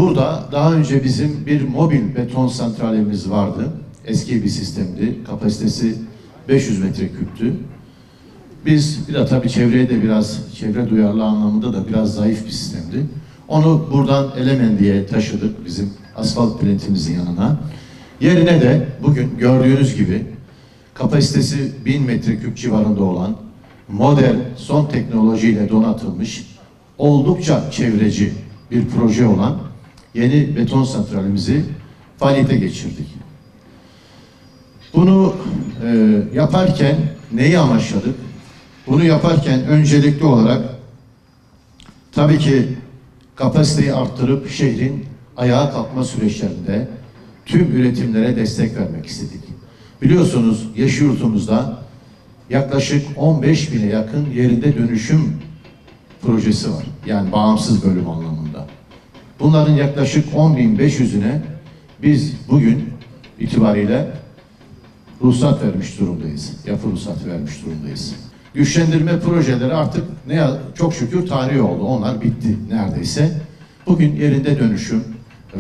Burada daha önce bizim bir mobil beton santralimiz vardı. Eski bir sistemdi. Kapasitesi 500 metreküptü. Biz bir de tabii çevreye de biraz, çevre duyarlı anlamında da biraz zayıf bir sistemdi. Onu buradan Elemendi'ye taşıdık bizim asfalt plantimizin yanına. Yerine de bugün gördüğünüz gibi kapasitesi 1000 metreküp civarında olan modern, son teknolojiyle donatılmış, oldukça çevreci bir proje olan yeni beton santralimizi faaliyete geçirdik. Bunu yaparken neyi amaçladık? Bunu yaparken öncelikli olarak tabii ki kapasiteyi arttırıp şehrin ayağa kalkma süreçlerinde tüm üretimlere destek vermek istedik. Biliyorsunuz Yeşilyurt'umuzda yaklaşık 15 bine yakın yerinde dönüşüm projesi var. Yani bağımsız bölüm anlamında. Bunların yaklaşık 10.500'üne biz bugün itibariyle ruhsat vermiş durumdayız. Yapı ruhsatı vermiş durumdayız. Güçlendirme projeleri artık çok şükür tarihi oldu. Onlar bitti neredeyse. Bugün yerinde dönüşüm,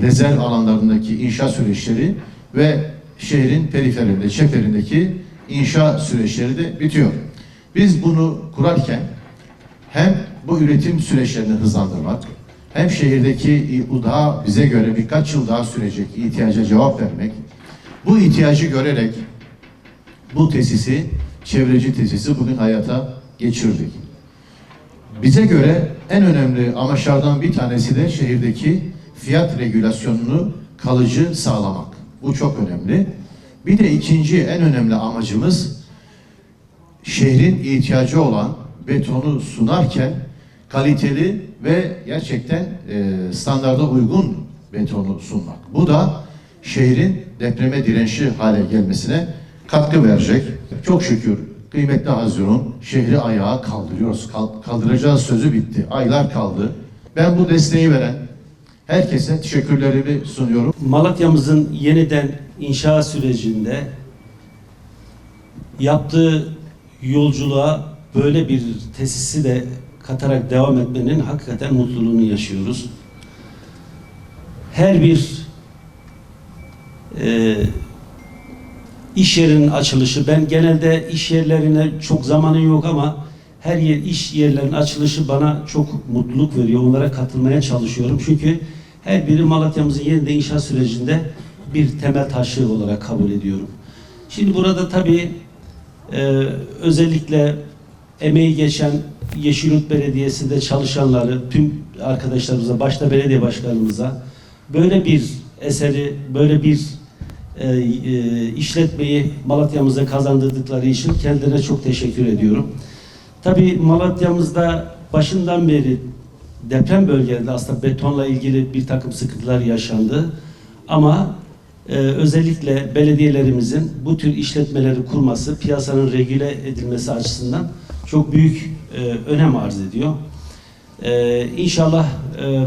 rezerv alanlarındaki inşaat süreçleri ve şehrin periferinde, çeperindeki inşaat süreçleri de bitiyor. Biz bunu kurarken hem bu üretim süreçlerini hızlandırmak, hem şehirdeki daha bize göre birkaç yıl daha sürecek ihtiyaca cevap vermek, bu ihtiyacı görerek bu tesisi, çevreci tesisi bugün hayata geçirdik. Bize göre en önemli amaçlardan bir tanesi de şehirdeki fiyat regülasyonunu kalıcı sağlamak. Bu çok önemli. Bir de ikinci en önemli amacımız şehrin ihtiyacı olan betonu sunarken kaliteli ve gerçekten standarda uygun betonu sunmak. Bu da şehrin depreme dirençli hale gelmesine katkı verecek. Çok şükür kıymetli Haziran şehri ayağa kaldırıyoruz. Kaldıracağız sözü bitti. Aylar kaldı. Ben bu desteği veren herkese teşekkürlerimi sunuyorum. Malatya'mızın yeniden inşa sürecinde yaptığı yolculuğa böyle bir tesisi de katarak devam etmenin hakikaten mutluluğunu yaşıyoruz. Her bir iş yerinin açılışı, ben genelde iş yerlerine çok zamanım yok ama her iş yerlerinin açılışı bana çok mutluluk veriyor. Onlara katılmaya çalışıyorum. Çünkü her biri Malatya'mızın yeniden inşaat sürecinde bir temel taşı olarak kabul ediyorum. Şimdi burada tabii özellikle emeği geçen Yeşilyurt Belediyesi'nde çalışanları, tüm arkadaşlarımıza, başta belediye başkanımıza böyle bir eseri, böyle bir işletmeyi Malatya'mıza kazandırdıkları için kendilerine çok teşekkür ediyorum. Tabii Malatya'mızda başından beri deprem bölgelerinde aslında betonla ilgili bir takım sıkıntılar yaşandı. Ama özellikle belediyelerimizin bu tür işletmeleri kurması, piyasanın regüle edilmesi açısından çok büyük önem arz ediyor. İnşallah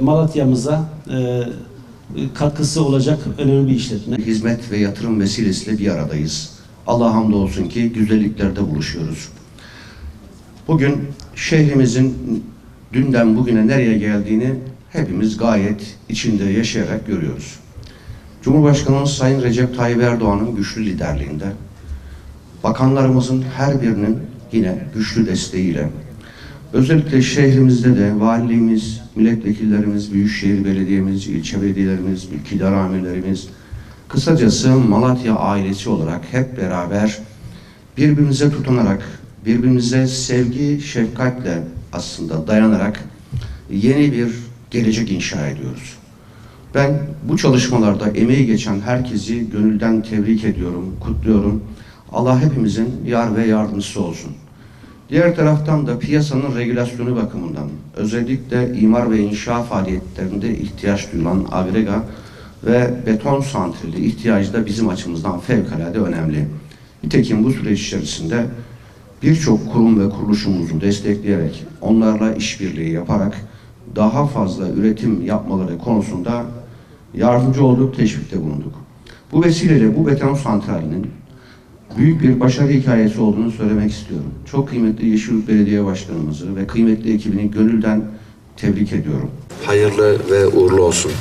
Malatya'mıza katkısı olacak önemli bir işletme. Hizmet ve yatırım vesilesiyle bir aradayız. Allah'a hamdolsun ki güzelliklerde buluşuyoruz. Bugün şehrimizin dünden bugüne nereye geldiğini hepimiz gayet içinde yaşayarak görüyoruz. Cumhurbaşkanımız Sayın Recep Tayyip Erdoğan'ın güçlü liderliğinde, bakanlarımızın her birinin yine güçlü desteğiyle, özellikle şehrimizde de valiliğimiz, milletvekillerimiz, büyükşehir belediyemiz, ilçe belediyelerimiz, mülkidar amirlerimiz, kısacası Malatya ailesi olarak hep beraber birbirimize tutunarak, birbirimize sevgi, şefkatle aslında dayanarak yeni bir gelecek inşa ediyoruz. Ben bu çalışmalarda emeği geçen herkesi gönülden tebrik ediyorum, kutluyorum. Allah hepimizin yar ve yardımcısı olsun. Diğer taraftan da piyasanın regülasyonu bakımından özellikle imar ve inşa faaliyetlerinde ihtiyaç duyulan agrega ve beton santrali ihtiyacı da bizim açımızdan fevkalade önemli. Nitekim bu süreç içerisinde birçok kurum ve kuruluşumuzu destekleyerek, onlarla işbirliği yaparak daha fazla üretim yapmaları konusunda yardımcı olduk, teşvikte bulunduk. Bu vesileyle bu beton santralinin büyük bir başarı hikayesi olduğunu söylemek istiyorum. Çok kıymetli Yeşilyurt Belediye Başkanımızı ve kıymetli ekibini gönülden tebrik ediyorum. Hayırlı ve uğurlu olsun.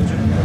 Şimdi